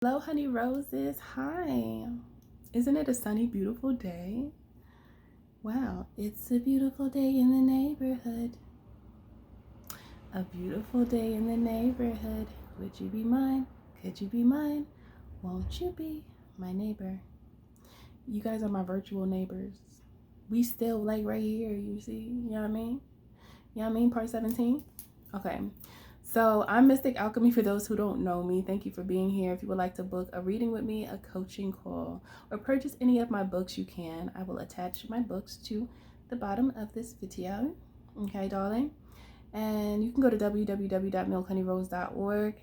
Hello, honey roses. Hi. Isn't it a sunny, beautiful day? Wow, it's a beautiful day in the neighborhood. A beautiful day in the neighborhood. Would you be mine? Could you be mine? Won't you be my neighbor? You guys are my virtual neighbors. We still like right here, you see? You know what I mean? You know what I mean? Part 17? Okay. So I'm Mystic Alchemy for those who don't know me. Thank you for being here. If you would like to book a reading with me, a coaching call, or purchase any of my books, you can. I will attach my books to the bottom of this video. Okay, darling? And you can go to www.MNHONEYROSE.org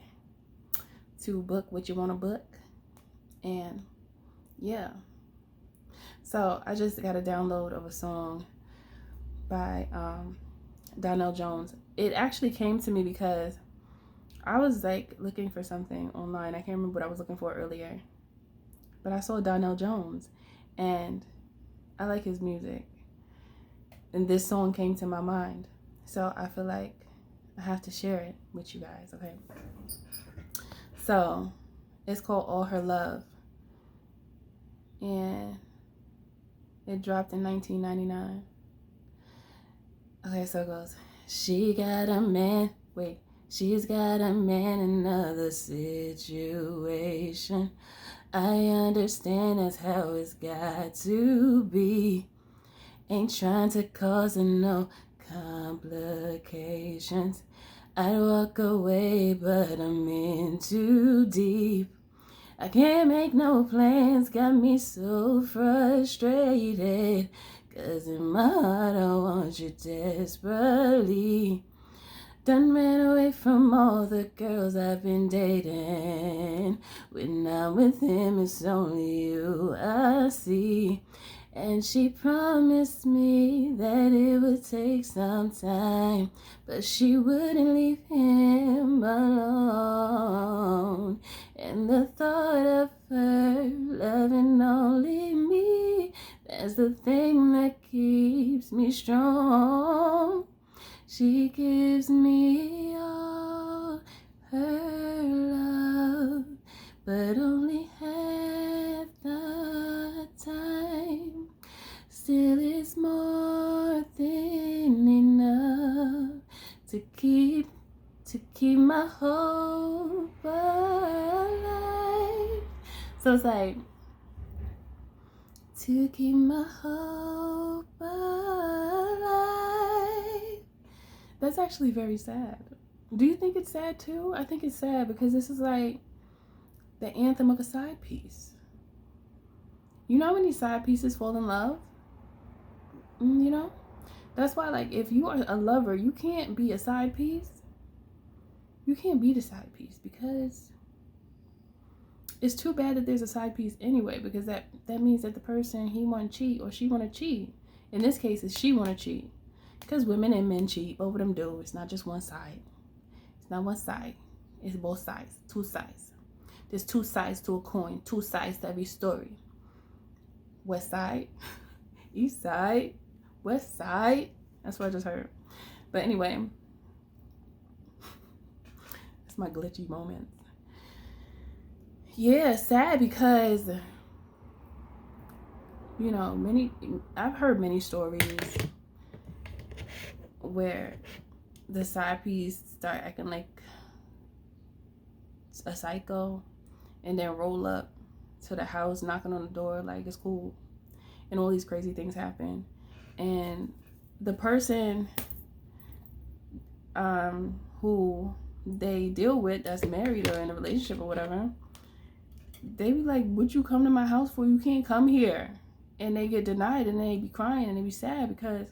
to book what you want to book. And yeah. So I just got a download of a song by Donnell Jones. It actually came to me because I was like looking for something online. I can't remember what I was looking for earlier, but I saw Donnell Jones and I like his music, and this song came to my mind, so I feel like I have to share it with you guys. Okay, so it's called All Her Love, and it dropped in 1999. Okay, so it goes, she's got a man in another situation. I understand that's how it's got to be. Ain't trying to cause no complications. I'd walk away, but I'm in too deep. I can't make no plans, got me so frustrated. 'Cause in my heart I want you desperately. Done ran away from all the girls I've been dating. When I'm with him it's only you I see. And she promised me that it would take some time, but she wouldn't leave him alone. And the thought of her loving only me, that's the thing that keeps me strong. She gives me all her love, but only half the time. Still it's more than enough to keep my hope alive. So it's like, to keep my hope alive. That's actually very sad. Do you think it's sad too? I think it's sad because this is like the anthem of a side piece. You know how many side pieces fall in love? You know? That's why, like, if you are a lover, you can't be a side piece. You can't be the side piece because it's too bad that there's a side piece anyway, because that means that the person, he want to cheat or she want to cheat. In this case, it's she want to cheat. Because women and men cheat. Both of them do. It's not just one side. It's not one side. It's both sides. Two sides. There's two sides to a coin. Two sides to every story. West side. East side. West side. That's what I just heard. But anyway. It's my glitchy moment. Yeah, sad because, you know, I've heard many stories where the side piece start acting like a psycho and then roll up to the house knocking on the door like it's cool, and all these crazy things happen, and the person who they deal with that's married or in a relationship or whatever, they be like, what you come to my house for? You can't come here. And they get denied and they be crying and they be sad because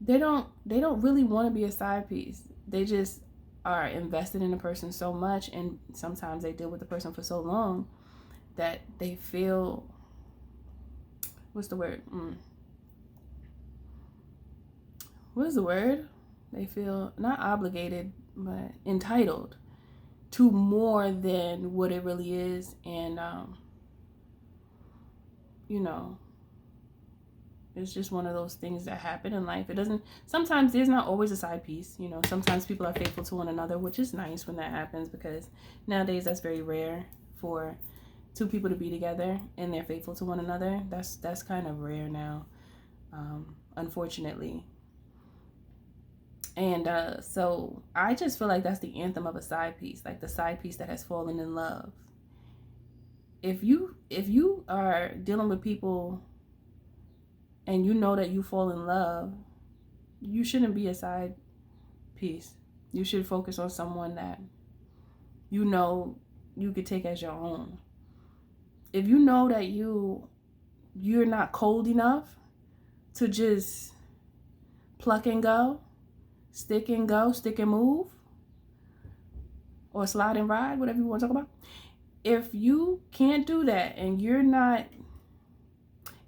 they don't really want to be a side piece. They just are invested in the person so much, and sometimes they deal with the person for so long that they feel, what's the word? What is the word? They feel not obligated, but entitled to more than what it really is. And you know, it's just one of those things that happen in life. It doesn't, sometimes there's not always a side piece, you know. Sometimes people are faithful to one another, which is nice when that happens, because nowadays that's very rare for two people to be together and they're faithful to one another. That's kind of rare now, unfortunately. And so I just feel like that's the anthem of a side piece, like the side piece that has fallen in love. If you are dealing with people and you know that you fall in love, you shouldn't be a side piece. You should focus on someone that you know you could take as your own. If you know that you're not cold enough to just pluck and go, stick and move, or slide and ride, whatever you want to talk about. If you can't do that and you're not,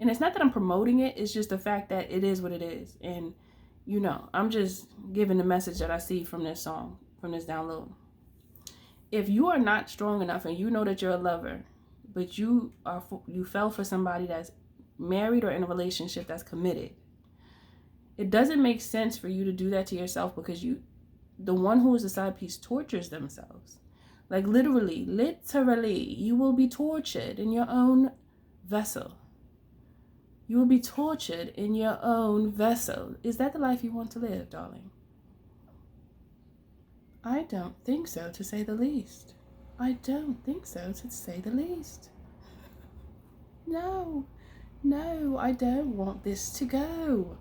and it's not that I'm promoting it, it's just the fact that it is what it is. And, you know, I'm just giving the message that I see from this song, from this download. If you are not strong enough and you know that you're a lover, but you fell for somebody that's married or in a relationship that's committed, it doesn't make sense for you to do that to yourself, because the one who is a side piece tortures themselves. Like literally, you will be tortured in your own vessel. You will be tortured in your own vessel. Is that the life you want to live, darling? I don't think so, to say the least. I don't think so, to say the least. No, I don't want this to go.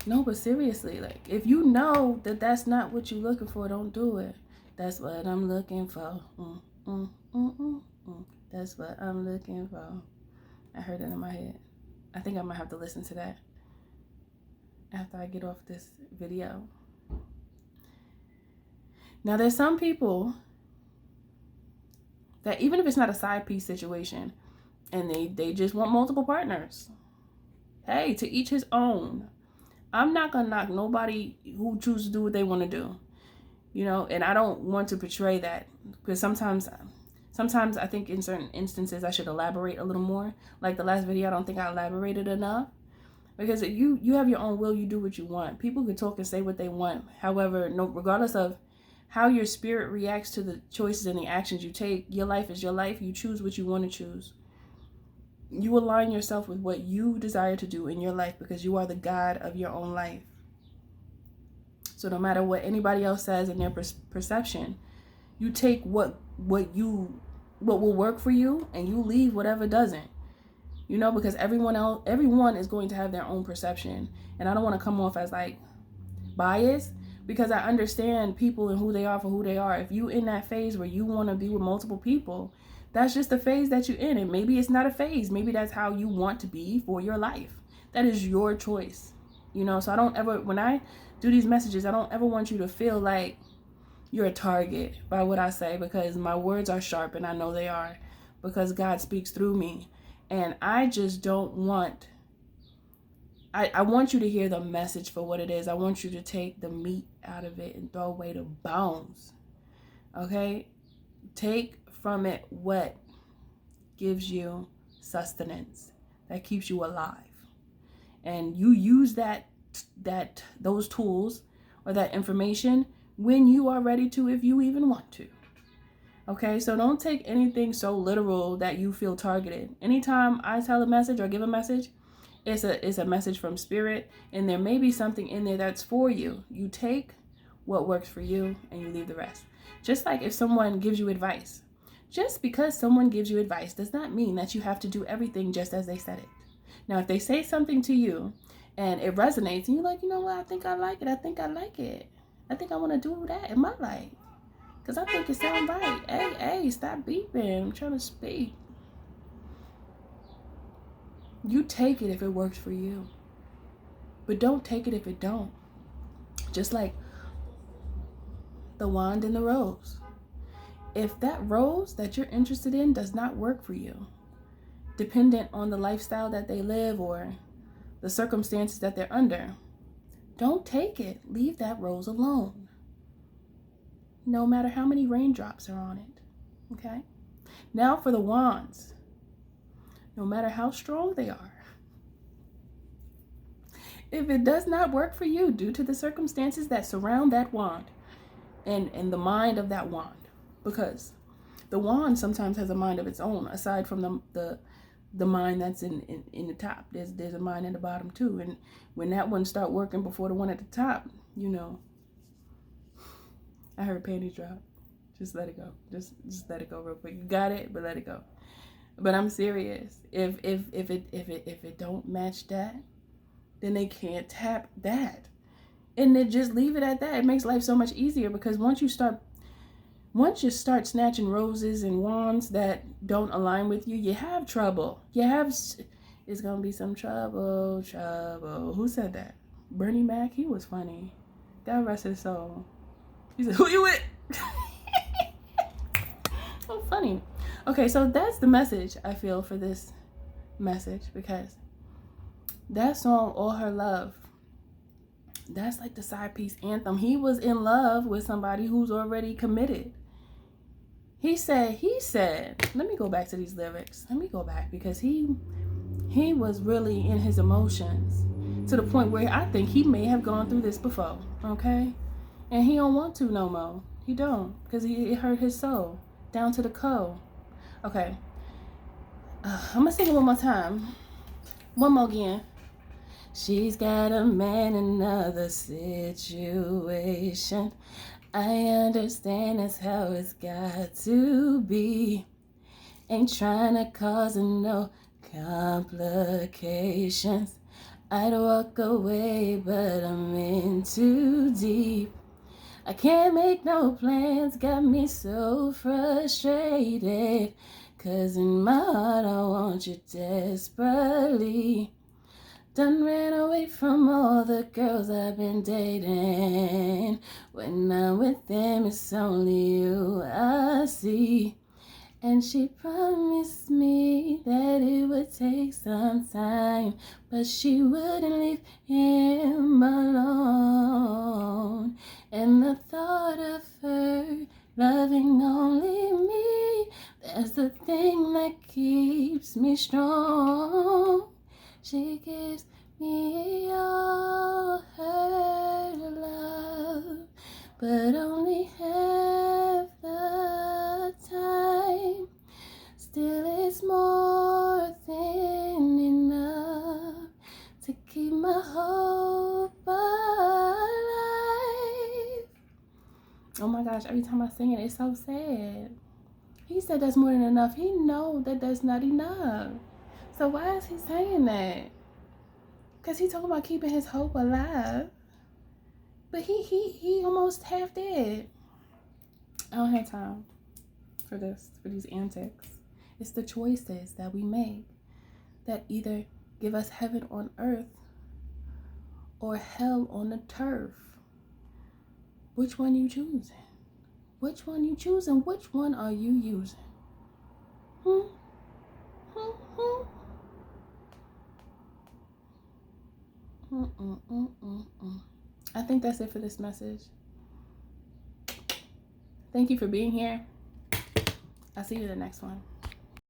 No, but seriously, like, if you know that that's not what you're looking for, don't do it. That's what I'm looking for. That's what I'm looking for. I heard that in my head. I think I might have to listen to that after I get off this video. Now, there's some people that even if it's not a side piece situation and they just want multiple partners, hey, to each his own. I'm not going to knock nobody who chooses to do what they want to do, you know, and I don't want to portray that, because sometimes I think in certain instances I should elaborate a little more. Like the last video, I don't think I elaborated enough, because you have your own will, you do what you want. People can talk and say what they want. However, regardless of how your spirit reacts to the choices and the actions you take, your life is your life. You choose what you want to choose. You align yourself with what you desire to do in your life, because you are the God of your own life. So no matter what anybody else says in their perception, you take what will work for you, and you leave whatever doesn't. You know, because everyone is going to have their own perception. And I don't want to come off as like biased, because I understand people and who they are for who they are. If you in that phase where you want to be with multiple people, that's just the phase that you're in. And maybe it's not a phase. Maybe that's how you want to be for your life. That is your choice. You know, so I don't ever, when I do these messages, I don't ever want you to feel like you're a target by what I say, because my words are sharp, and I know they are, because God speaks through me. And I just don't want, I want you to hear the message for what it is. I want you to take the meat out of it and throw away the bones. Okay? Take from it what gives you sustenance, that keeps you alive. And you use those tools or that information when you are ready to, if you even want to. Okay, so don't take anything so literal that you feel targeted. Anytime I tell a message or give a message, it's a message from spirit, and there may be something in there that's for you. You take what works for you and you leave the rest. Just like if someone gives you advice. Just because someone gives you advice does not mean that you have to do everything just as they said it. Now, if they say something to you and it resonates and you're like, you know what, I think I like it. I think I want to do that in my life, because I think it sounds right. Hey, stop beeping. I'm trying to speak. You take it if it works for you. But don't take it if it don't. Just like the wand and the rose. If that rose that you're interested in does not work for you, dependent on the lifestyle that they live or the circumstances that they're under, don't take it. Leave that rose alone. No matter how many raindrops are on it. Okay? Now for the wands. No matter how strong they are, if it does not work for you due to the circumstances that surround that wand and the mind of that wand, because The wand sometimes has a mind of its own, aside from the mind that's in the top. There's a mind in the bottom too. And when that one start working before the one at the top, you know, I heard panties drop. Just let it go. Just let it go real quick. You got it, but let it go. But I'm serious. If it don't match that, then they can't tap that. And then just leave it at that. It makes life so much easier, because once you start snatching roses and wands that don't align with you, you have trouble. It's gonna be some trouble. Who said that? Bernie Mac. He was funny. God rest his soul. He said, "Who you with?" So funny. Okay, so that's the message I feel for this message, because that song, All Her Love, that's like the side piece anthem. He was in love with somebody who's already committed. He said, let me go back to these lyrics. Let me go back, because he was really in his emotions to the point where I think he may have gone through this before, okay? And he don't want to no more. He don't, because it hurt his soul down to the core. Okay. I'm going to sing it one more time. One more again. She's got a man in another situation. I understand that's how it's got to be. Ain't trying to cause no complications. I'd walk away, but I'm in too deep. I can't make no plans, got me so frustrated. 'Cause in my heart I want you desperately. Done ran away from all the girls I've been dating. When I'm with them, it's only you I see. And she promised me that it would take some time, but she wouldn't leave him alone. And the thought of her loving only me, that's the thing that keeps me strong. She gives me all her love, but only half the time. Still, it's more than enough to keep my hope alive. Oh my gosh, every time I sing it, it's so sad. He said that's more than enough. He knows that that's not enough. So why is he saying that? Because he's talking about keeping his hope alive. But he almost half dead. I don't have time for these antics. It's the choices that we make that either give us heaven on earth or hell on the turf. Which one you choosing? Which one you choosing? Which one are you using? I think that's it for this message. Thank you for being here. I'll see you in the next one.